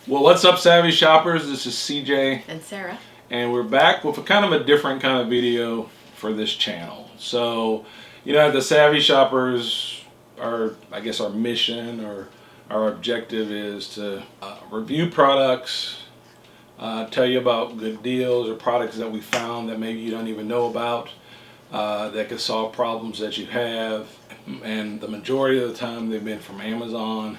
Well, what's up, Savvy Shoppers? This is CJ. And Sarah. And we're back with a different kind of video for this channel. So, the Savvy Shoppers, our mission or our objective is to review products, tell you about good deals or products that we found that maybe you don't even know about, that could solve problems that you have. And the majority of the time they've been from Amazon.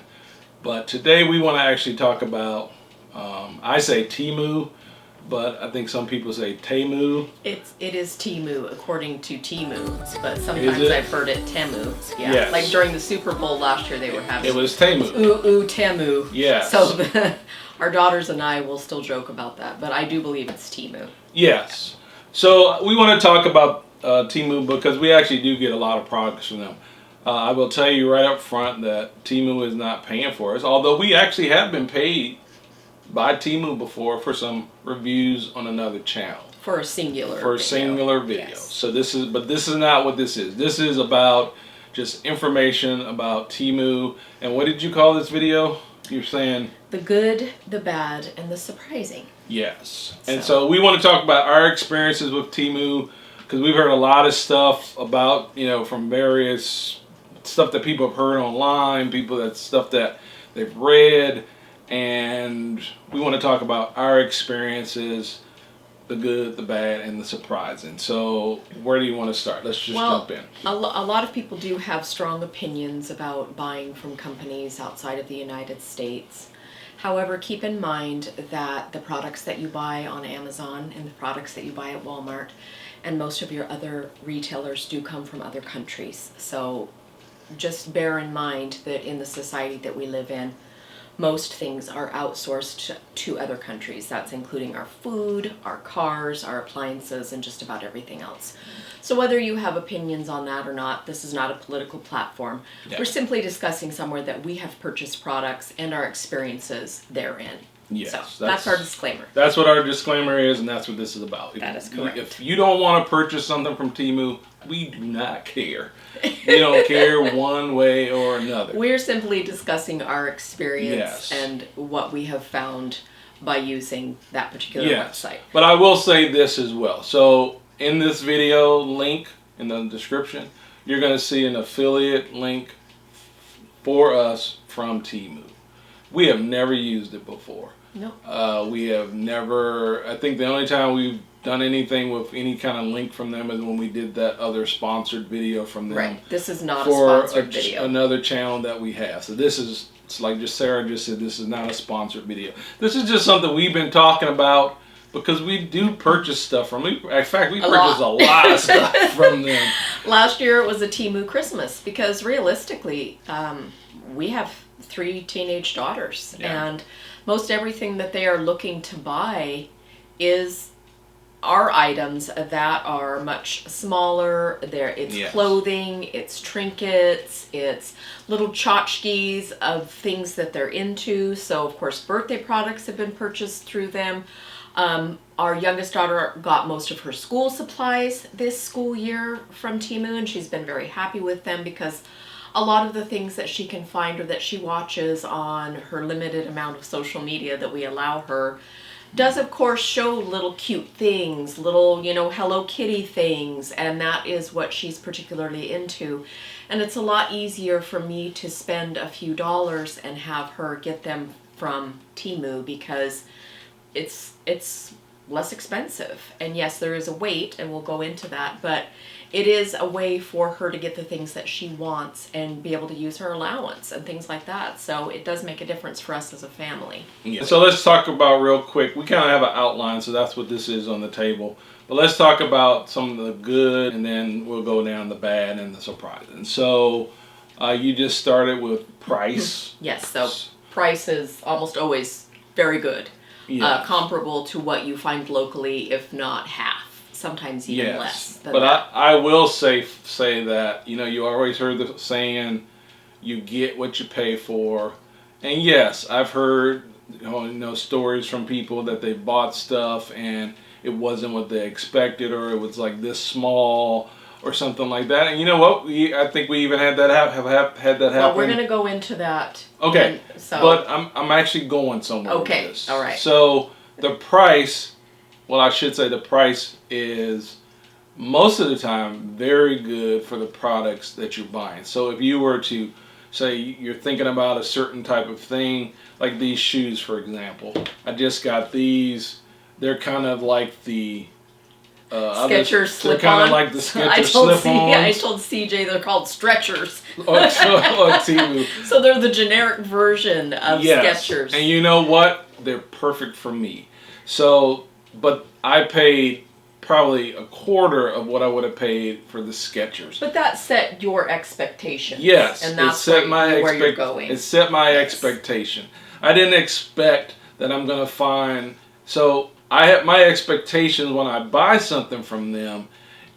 But today we want to actually talk about, I say Temu, but I think some people say Temu. It is Temu according to Temu, but sometimes I've heard it Temu. Yeah, yes. Like during the Super Bowl last year they were having. It was Temu. Ooh, Temu. Yes. So our daughters and I will still joke about that, but I do believe it's Temu. Yes. So we want to talk about Temu because we actually do get a lot of products from them. I will tell you right up front that Temu is not paying for us, although we actually have been paid by Temu before for some reviews on another channel. For a singular video. Yes. So this is not what this is. This is about just information about Temu. And what did you call this video? You're saying? The good, the bad, and the surprising. Yes. And so we want to talk about our experiences with Temu, because we've heard a lot of stuff about, from various stuff that people have heard online, stuff that they've read, and we want to talk about our experiences, the good, the bad, and the surprising. So where do you want to start? Let's just jump in. A lot of people do have strong opinions about buying from companies outside of the United States. However, keep in mind that the products that you buy on Amazon and the products that you buy at Walmart and most of your other retailers do come from other countries. So just bear in mind that in the society that we live in, most things are outsourced to other countries. That's including our food, our cars, our appliances, and just about everything else. So whether you have opinions on that or not, this is not a political platform. Yeah. We're simply discussing somewhere that we have purchased products and our experiences therein. Yes, so that's our disclaimer. That's what our disclaimer is, and that's what this is about. That is correct. If you don't want to purchase something from Temu, we do not care. We don't care one way or another. We're simply discussing our experience and what we have found by using that particular website. But I will say this as well. So in this video link in the description, you're going to see an affiliate link for us from Temu. We have never used it before. No. We have never, I think the only time we've done anything with any kind of link from them is when we did that other sponsored video from them. Right. This is not a sponsored video. Another channel that we have. So it's like just Sarah just said, this is not a sponsored video. This is just something we've been talking about because we do purchase stuff from them. In fact, we purchase a lot of stuff from them. Last year it was a Temu Christmas because realistically, we have 3 teenage daughters, and most everything that they are looking to buy are items that are much smaller. It's clothing, it's trinkets, it's little tchotchkes of things that they're into. So of course birthday products have been purchased through them. Our youngest daughter got most of her school supplies this school year from Temu, and she's been very happy with them because a lot of the things that she can find or that she watches on her limited amount of social media that we allow her does of course show little cute things, little, Hello Kitty things, and that is what she's particularly into. And it's a lot easier for me to spend a few dollars and have her get them from Temu because it's less expensive. And yes, there is a wait, and we'll go into that, but it is a way for her to get the things that she wants and be able to use her allowance and things like that. So it does make a difference for us as a family. Yeah. So let's talk about real quick. We kind of have an outline, so that's what this is on the table. But let's talk about some of the good, and then we'll go down the bad and the surprising. So you just started with price. Yes, so price is almost always very good. Yes. Comparable to what you find locally, if not half. Sometimes even less than but that. I will say that, you always heard the saying, you get what you pay for. And yes, I've heard stories from people that they bought stuff and it wasn't what they expected, or it was like this small, or something like that. And you know what? I think we even had that have had that happen. Well, we're going to go into that. Okay, but I'm actually going somewhere with this. All right. So the price, well, I should say the price is most of the time very good for the products that you're buying. So if you were to say you're thinking about a certain type of thing, like these shoes, for example. I just got these. They're kind of like the Skechers slip-on. They're kind of like the Skechers slip-ons. I told CJ they're called stretchers. Or Temu. So they're the generic version of Skechers. And you know what? They're perfect for me. So, but I paid probably a quarter of what I would have paid for the Skechers. But that set your expectations. Yes, and that's where you're going. It set my expectation. I didn't expect that I'm going to find. So I have my expectations when I buy something from them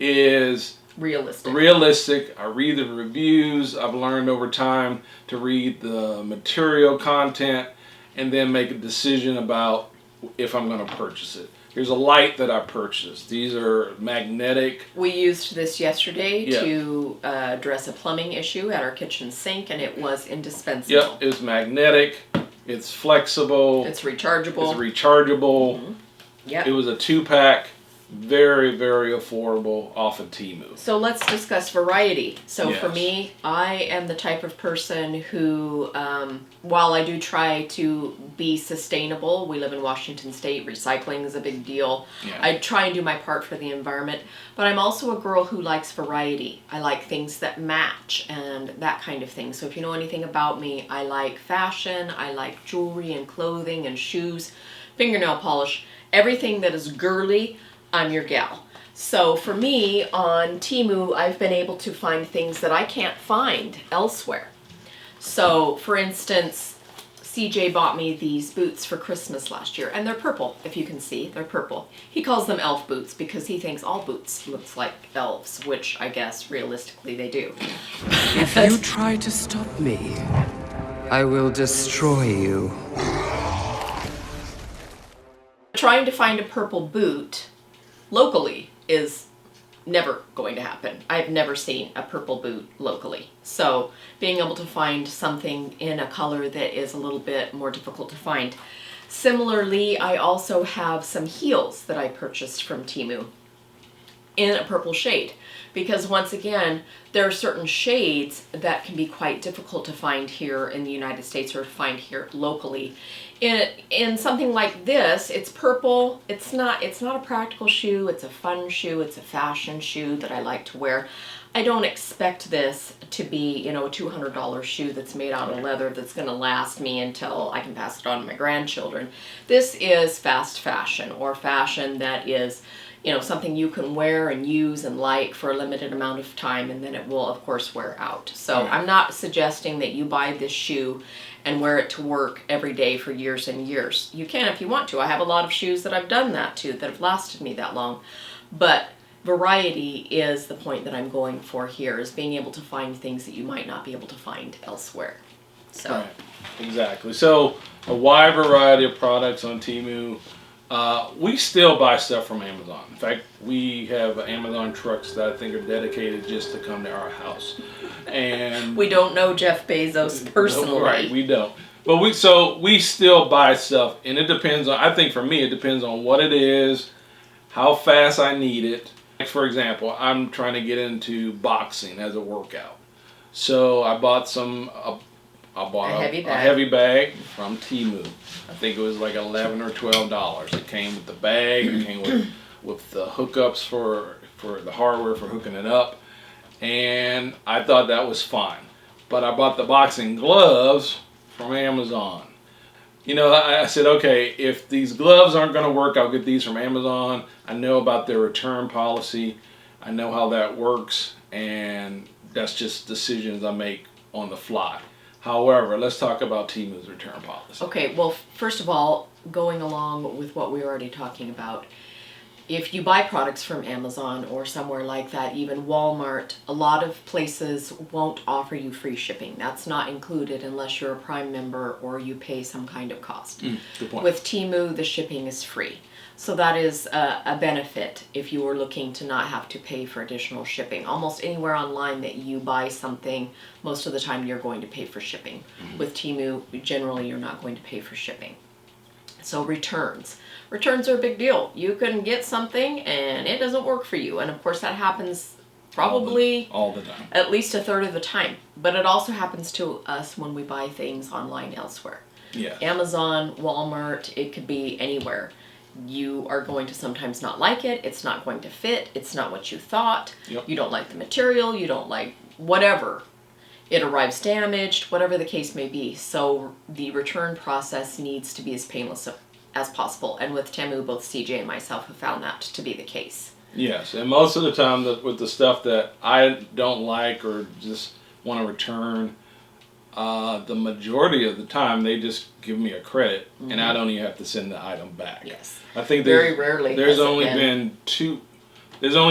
is realistic. I read the reviews. I've learned over time to read the material content and then make a decision about if I'm going to purchase it. Here's a light that I purchased. These are magnetic. We used this yesterday to address a plumbing issue at our kitchen sink, and it was indispensable. Yep, it's magnetic. It's flexible. It's rechargeable. Mm-hmm. Yep. It was a 2-pack. Very, very affordable off of Temu. So let's discuss variety. So for me, I am the type of person who, while I do try to be sustainable, we live in Washington State, recycling is a big deal. Yeah. I try and do my part for the environment, but I'm also a girl who likes variety. I like things that match and that kind of thing. So if you know anything about me, I like fashion, I like jewelry and clothing and shoes, fingernail polish, everything that is girly. I'm your gal. So for me, on Temu, I've been able to find things that I can't find elsewhere. So for instance, CJ bought me these boots for Christmas last year, and they're purple, if you can see, they're purple. He calls them elf boots because he thinks all boots looks like elves, which I guess realistically they do. If you try to stop me, I will destroy you. Trying to find a purple boot locally is never going to happen. I've never seen a purple boot locally. So being able to find something in a color that is a little bit more difficult to find. Similarly, I also have some heels that I purchased from Temu in a purple shade. Because once again, there are certain shades that can be quite difficult to find here in the United States or to find here locally. In something like this, it's purple. It's not a practical shoe. It's a fun shoe. It's a fashion shoe that I like to wear. I don't expect this to be, a $200 shoe that's made out of leather that's going to last me until I can pass it on to my grandchildren. This is fast fashion, or fashion that is, something you can wear and use and like for a limited amount of time, and then it will, of course, wear out. So I'm not suggesting that you buy this shoe and wear it to work every day for years and years. You can if you want to. I have a lot of shoes that I've done that to that have lasted me that long. But variety is the point that I'm going for here, is being able to find things that you might not be able to find elsewhere. So. Right. Exactly. So a wide variety of products on Temu. We still buy stuff from Amazon. In fact, we have Amazon trucks that I think are dedicated just to come to our house. And we don't know Jeff Bezos personally. Right, we don't. But we still buy stuff, and it depends on, I think for me, it depends on what it is, how fast I need it. Like for example, I'm trying to get into boxing as a workout. So I bought a heavy bag from Temu. I think it was like $11 or $12. It came with the bag. It came with the hookups for the hardware for hooking it up, and I thought that was fine. But I bought the boxing gloves from Amazon. I said, okay, if these gloves aren't going to work, I'll get these from Amazon. I know about their return policy. I know how that works, and that's just decisions I make on the fly. However, let's talk about Temu's return policy. Okay, well, first of all, going along with what we were already talking about, if you buy products from Amazon or somewhere like that, even Walmart, a lot of places won't offer you free shipping. That's not included unless you're a Prime member or you pay some kind of cost. Good point. With Temu, the shipping is free. So that is a benefit if you were looking to not have to pay for additional shipping. Almost anywhere online that you buy something, most of the time you're going to pay for shipping. With Temu, generally you're not going to pay for shipping. So returns. Returns are a big deal. You can get something and it doesn't work for you. And of course that happens probably all the time. At least a third of the time. But it also happens to us when we buy things online elsewhere. Yeah. Amazon, Walmart, it could be anywhere. You are going to sometimes not like it. It's not going to fit. It's not what you thought. Yep. You don't like the material. You don't like whatever. It arrives damaged, whatever the case may be. So the return process needs to be as painless as possible. And with Temu, both CJ and myself have found that to be the case. Yes, and most of the time with the stuff that I don't like or just want to return, the majority of the time they just give me a credit and I don't even have to send the item back. Yes. I think very rarely. There's only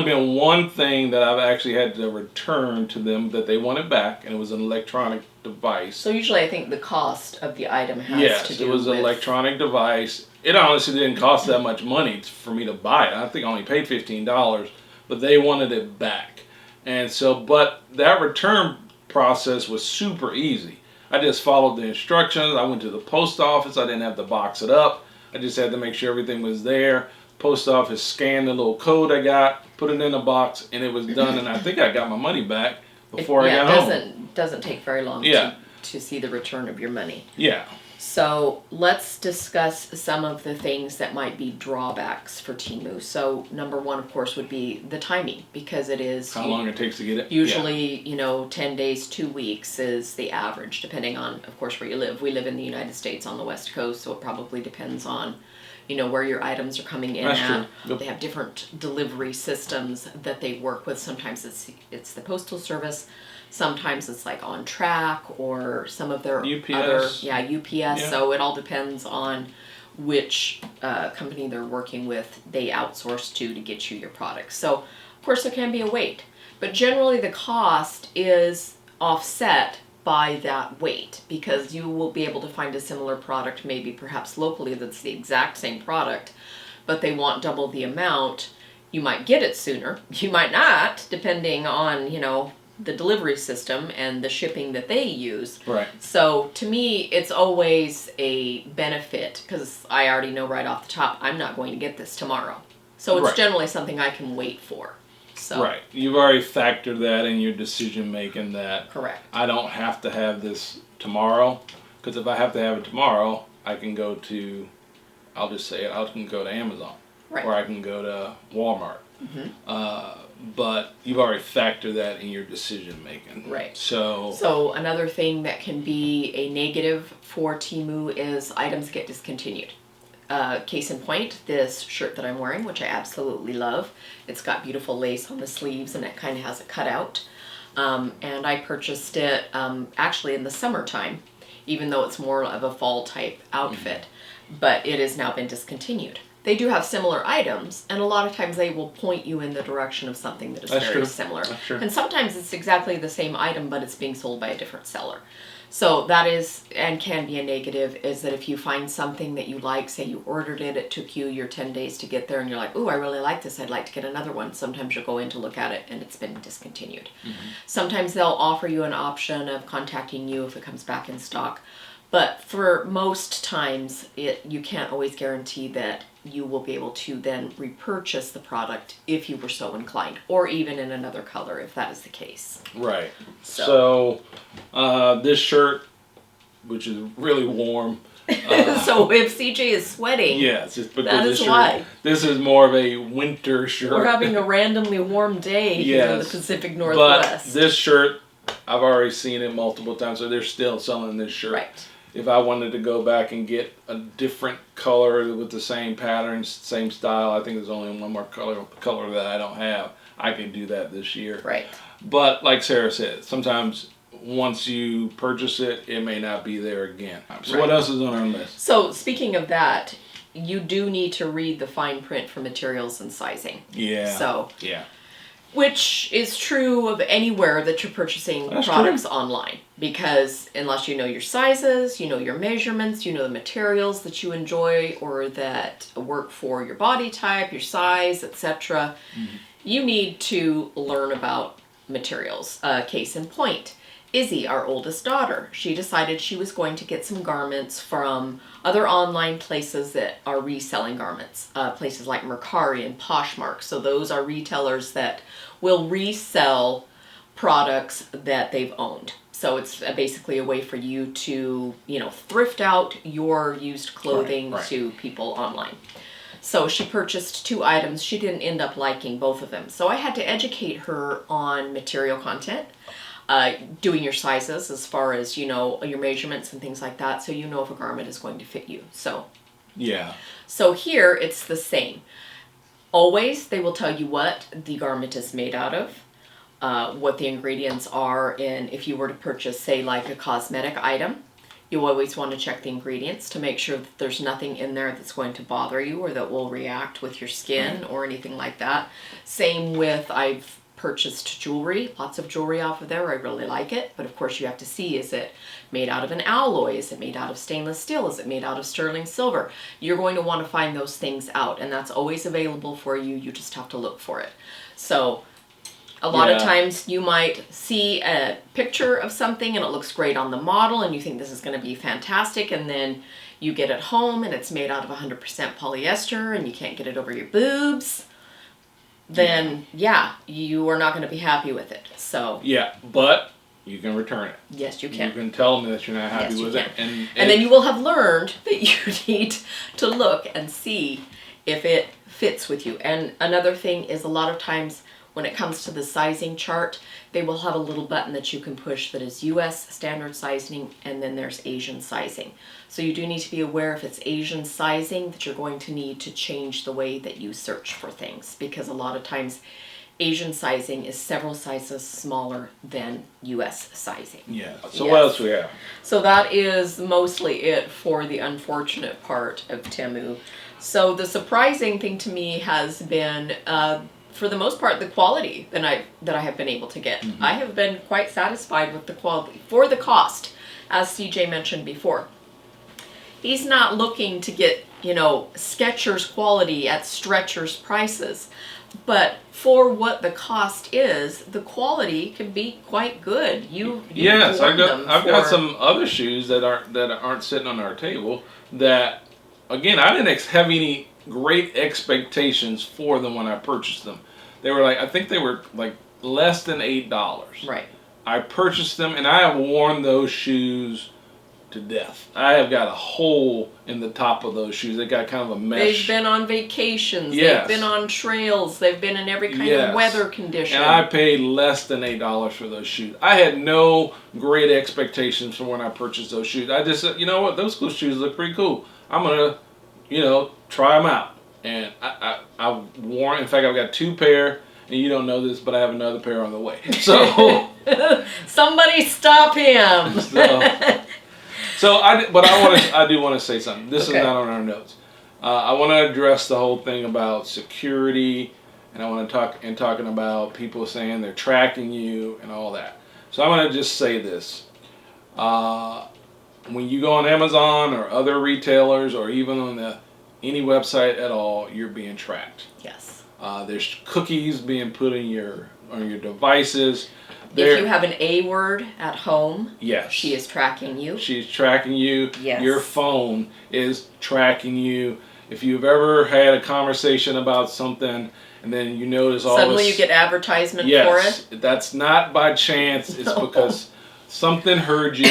been one thing that I've actually had to return to them that they wanted back, and it was an electronic device. So usually I think the cost of the item has to do with... Yes, it was an electronic device. It honestly didn't cost that much money for me to buy it. I think I only paid $15, but they wanted it back. And so, but that return process was super easy. I just followed the instructions. I went to the post office. I didn't have to box it up. I just had to make sure everything was there. Post office scanned the little code I got, put it in a box, and it was done. And I think I got my money back before I got home. It doesn't take very long to see the return of your money. Yeah. So let's discuss some of the things that might be drawbacks for Temu. So number one, of course, would be the timing, because it is... How long it takes to get it? Usually, 10 days, 2 weeks is the average, depending on, of course, where you live. We live in the United States on the West Coast, so it probably depends on, where your items are coming in at. Yep. They have different delivery systems that they work with. Sometimes it's the Postal Service. Sometimes it's like On Track or some of their UPS. UPS. Yeah. So it all depends on which company they're working with. They outsource to get you your products. So of course there can be a wait, but generally the cost is offset by that weight, because you will be able to find a similar product, maybe perhaps locally, that's the exact same product, but they want double the amount. You might get it sooner. You might not, depending on, the delivery system and the shipping that they use. Right. So to me, it's always a benefit, because I already know right off the top, I'm not going to get this tomorrow. So it's generally something I can wait for. So. Right. You've already factored that in your decision making, that Correct. I don't have to have this tomorrow, because if I have to have it tomorrow, I can go to, I'll just say it, I can go to Amazon. Right. Or I can go to Walmart. But you've already factored that in your decision making. Right. So another thing that can be a negative for Temu is items get discontinued. Case in point, this shirt that I'm wearing, which I absolutely love. It's got beautiful lace on the sleeves and it kind of has a cutout. And I purchased it actually in the summertime, even though it's more of a fall type outfit. But it has now been discontinued. They do have similar items, and a lot of times they will point you in the direction of something that is very similar. That's true. And sometimes it's exactly the same item, but it's being sold by a different seller. So that is, and can be a negative, is that if you find something that you like, say you ordered it, it took you your 10 days to get there, and you're like, ooh, I really like this, I'd like to get another one. Sometimes you'll go in to look at it, and it's been discontinued. Sometimes they'll offer you an option of contacting you if it comes back in stock. But for most times, you can't always guarantee that you will be able to then repurchase the product if you were so inclined, or even in another color if that is the case. Right. So this shirt, which is really warm. So if CJ is sweating, yes, it's because that this is shirt, why. This is more of a winter shirt. We're having a randomly warm day here in the Pacific Northwest. But this shirt, I've already seen it multiple times, so they're still selling this shirt. Right. If I wanted to go back and get a different color with the same patterns, same style, I think there's only one more color that I don't have. I can do that this year. Right. But like Sarah said, sometimes once you purchase it, it may not be there again. So what else is on our list? So speaking of that, you do need to read the fine print for materials and sizing. Yeah. So, yeah. which is true of anywhere that you're purchasing products online, because unless you know your sizes, you know your measurements, you know the materials that you enjoy or that work for your body type, your size, etc., you need to learn about materials. Case in point, Izzy, our oldest daughter, she decided she was going to get some garments from other online places that are reselling garments, places like Mercari and Poshmark. So those are retailers that will resell products that they've owned. So it's basically a way for you to, thrift out your used clothing to people online. So she purchased 2 items. She didn't end up liking both of them. So I had to educate her on material content, doing your sizes as far as, your measurements and things like that, so you know if a garment is going to fit you. So here it's the same. Always they will tell you what the garment is made out of, what the ingredients are in. If you were to purchase, say, like a cosmetic item, you always want to check the ingredients to make sure that there's nothing in there that's going to bother you or that will react with your skin or anything like that. Same with, I've purchased jewelry, lots of jewelry off of there. I really like it, but of course you have to see, is it made out of an alloy? Is it made out of stainless steel? Is it made out of sterling silver? You're going to want to find those things out, and that's always available for you. You just have to look for it. So a lot of times you might see a picture of something and it looks great on the model and you think this is going to be fantastic, and then you get it home and it's made out of 100% polyester and you can't get it over your boobs. Then you are not going to be happy with it. So but you can return it. Yes, you can. You can tell them that you're not happy with it, and then you will have learned that you need to look and see if it fits with you. And another thing is, a lot of times when it comes to the sizing chart, they will have a little button that you can push that is US standard sizing, and then there's Asian sizing. So you do need to be aware, if it's Asian sizing, that you're going to need to change the way that you search for things, because a lot of times Asian sizing is several sizes smaller than US sizing. Yeah. So what else we have? So that is mostly it for the unfortunate part of Temu. So the surprising thing to me has been, for the most part, the quality that I have been able to get. I have been quite satisfied with the quality for the cost, as CJ mentioned before. He's not looking to get, Skechers quality at Stretchers prices. But for what the cost is, the quality can be quite good. I've got some other shoes that aren't sitting on our table that, again, I didn't have any great expectations for them when I purchased them. They were I think they were less than $8. Right. I purchased them, and I have worn those shoes to death. I have got a hole in the top of those shoes. They got kind of a mesh. They've been on vacations. Yes. They've been on trails. They've been in every kind of weather condition. And I paid less than $8 for those shoes. I had no great expectations for when I purchased those shoes. I just said, you know what, those cool shoes look pretty cool. I'm going to, try them out. And I've worn, in fact, I've got 2 pair, and you don't know this, but I have another pair on the way. So somebody stop him. I do want to say something. This is not on our notes. I want to address the whole thing about security, and I want to talking about people saying they're tracking you and all that. So I'm going to just say this. When you go on Amazon or other retailers or even on any website at all, you're being tracked. Yes. There's cookies being put on your devices. If you have an A word at home, yes, she is tracking you. She's tracking you. Yes. Your phone is tracking you. If you've ever had a conversation about something and then you notice suddenly you get advertisement for it. That's not by chance. It's because something heard you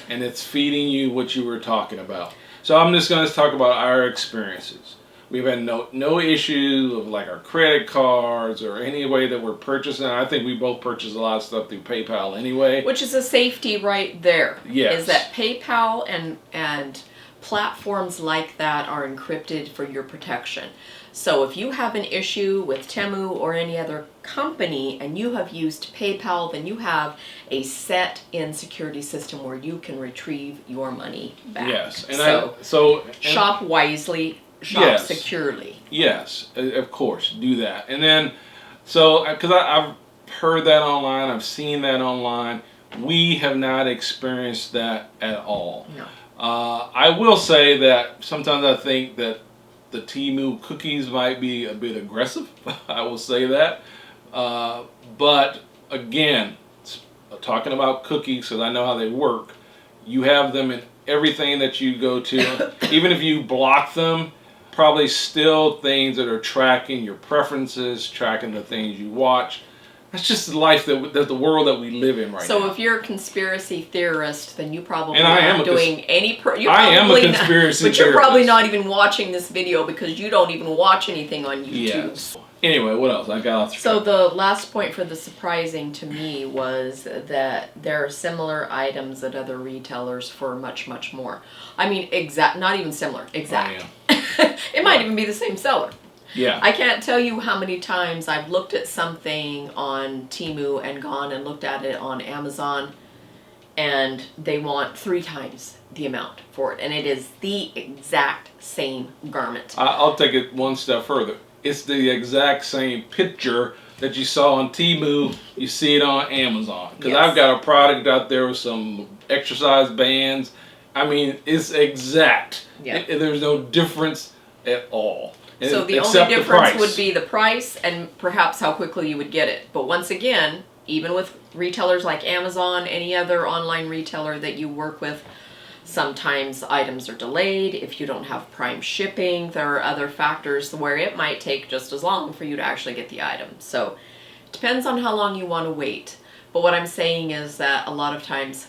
and it's feeding you what you were talking about. So I'm just going to talk about our experiences. We've had no issue of our credit cards or any way that we're purchasing. I think we both purchase a lot of stuff through PayPal anyway. Which is a safety right there. Yes. Is that PayPal and platforms like that are encrypted for your protection. So if you have an issue with Temu or any other company and you have used PayPal, then you have a set-in security system where you can retrieve your money back. Yes. Shop wisely. shop securely. Yes, of course, do that. And then, so, because I've heard that online, I've seen that online. We have not experienced that at all. No. I will say that sometimes I think that the Temu cookies might be a bit aggressive. I will say that. But again, talking about cookies, because I know how they work, you have them in everything that you go to. Even if you block them, probably still things that are tracking your preferences, tracking the things you watch. That's just the life that the world that we live in right now. So if you're a conspiracy theorist, then you probably I am not doing any. I am a conspiracy theorist. But you're probably not even watching this video because you don't even watch anything on YouTube. Yes. Anyway, what else? I got off track. So the last point for the surprising to me was that there are similar items at other retailers for much, much more. I mean, not even similar, exact. It might even be the same seller. Yeah. I can't tell you how many times I've looked at something on Temu and gone and looked at it on Amazon, and they want 3 times the amount for it, and it is the exact same garment. I'll take it one step further. It's the exact same picture that you saw on Temu, you see it on Amazon. Because I've got a product out there with some exercise bands. I mean, it's exact. Yeah. There's no difference at all. So the only difference would be the price and perhaps how quickly you would get it. But once again, even with retailers like Amazon, any other online retailer that you work with, sometimes items are delayed. If you don't have prime shipping, there are other factors where it might take just as long for you to actually get the item. So it depends on how long you want to wait. But what I'm saying is that a lot of times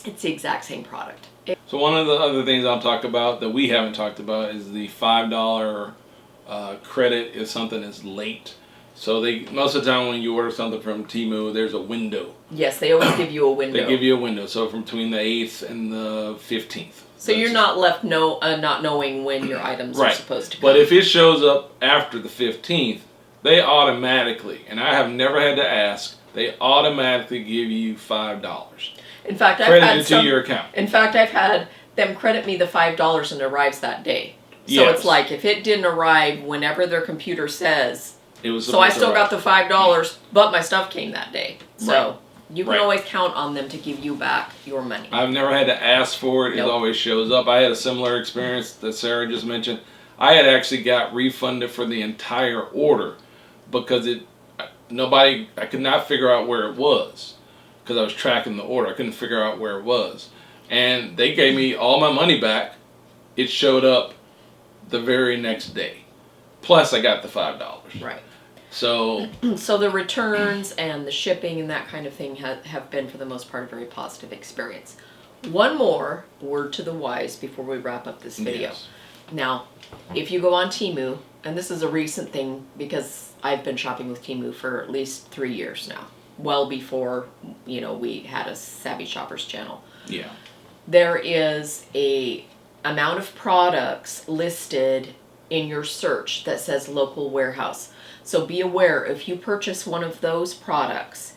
it's the exact same product. So one of the other things I'll talk about that we haven't talked about is the $5 credit if something is late. So most of the time when you order something from Temu, there's a window. Yes, they always give you a window. They give you a window, so from between the 8th and the 15th. So you're not left not knowing when your items are supposed to come. But if it shows up after the 15th, they automatically, and I have never had to ask, they automatically give you $5. In fact, credited to your account. In fact, I've had them credit me the $5 and it arrives that day. So it's like if it didn't arrive whenever their computer says, so I still got the $5, but my stuff came that day. So you can always count on them to give you back your money. I've never had to ask for it. It always shows up. I had a similar experience that Sarah just mentioned. I had actually got refunded for the entire order because I could not figure out where it was because I was tracking the order. I couldn't figure out where it was. And they gave me all my money back. It showed up the very next day. Plus I got the $5. Right. So the returns and the shipping and that kind of thing have been for the most part a very positive experience. One more word to the wise before we wrap up this video. Yes. Now, if you go on Temu, and this is a recent thing because I've been shopping with Temu for at least 3 years now, well before we had a Savvy Shoppers channel. Yeah. There is a amount of products listed in your search that says local warehouse. So be aware, if you purchase one of those products,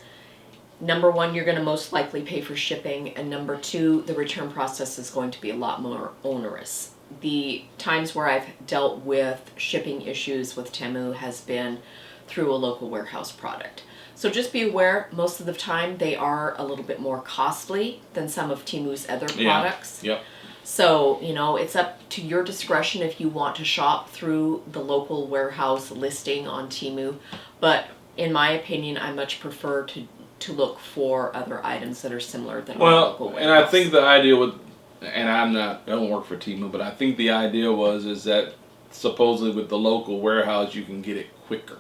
number one, you're going to most likely pay for shipping, and number two, the return process is going to be a lot more onerous. The times where I've dealt with shipping issues with Temu has been through a local warehouse product. So just be aware, most of the time they are a little bit more costly than some of Temu's other products. Yep. So, it's up to your discretion if you want to shop through the local warehouse listing on Temu. But in my opinion, I much prefer to look for other items that are similar than local warehouse. And I think the idea and I don't work for Temu, but I think the idea is that supposedly with the local warehouse you can get it quicker.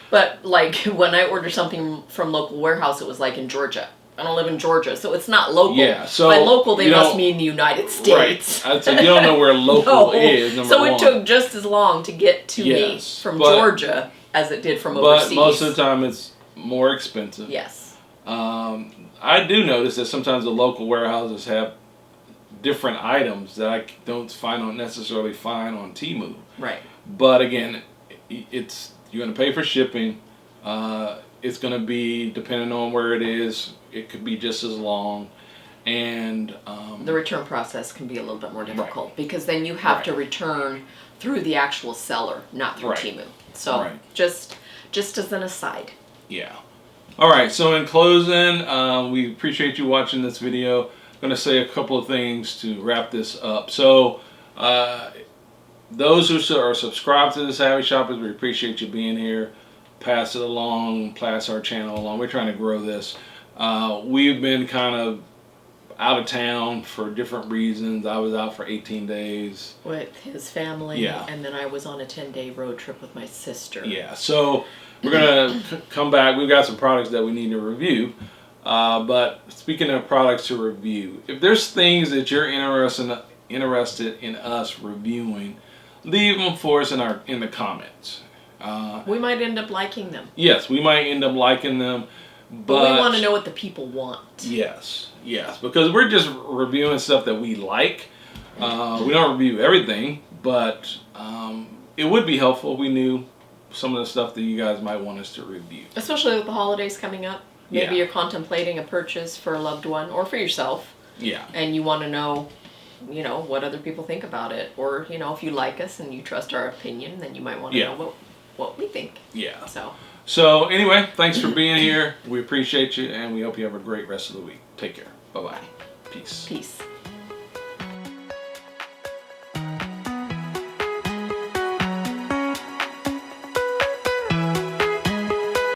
But like when I ordered something from local warehouse, it was like in Georgia. I don't live in Georgia, so it's not local. Yeah, so by local they must mean the United States. Right. So you don't know where local is. So it took just as long to get to me from Georgia as it did from overseas. But most of the time it's more expensive. Yes. I do notice that sometimes the local warehouses have different items that I don't necessarily find on Temu. Right. But again, you're going to pay for shipping. It's going to be, depending on where it is, it could be just as long. And the return process can be a little bit more difficult because then you have to return through the actual seller, not through Temu. So just as an aside. Yeah. All right. So in closing, we appreciate you watching this video. I'm going to say a couple of things to wrap this up. So those who are subscribed to the Savvy Shoppers, we appreciate you being here. Pass it along, pass our channel along. We're trying to grow this. We've been kind of out of town for different reasons. I was out for 18 days. With his family, and then I was on a 10-day road trip with my sister. Yeah, so we're going to come back. We've got some products that we need to review. But speaking of products to review, if there's things that you're interested in us reviewing, leave them for us in the comments. We might end up liking them. Yes, we might end up liking them. But we want to know what the people want. Yes, because we're just reviewing stuff that we like. We don't review everything, but it would be helpful if we knew some of the stuff that you guys might want us to review. Especially with the holidays coming up. Maybe you're contemplating a purchase for a loved one or for yourself. Yeah. And you want to know, what other people think about it. Or, if you like us and you trust our opinion, then you might want to know what we think. Yeah. So anyway, thanks for being here. We appreciate you, and we hope you have a great rest of the week. Take care. Bye-bye. Peace. Peace.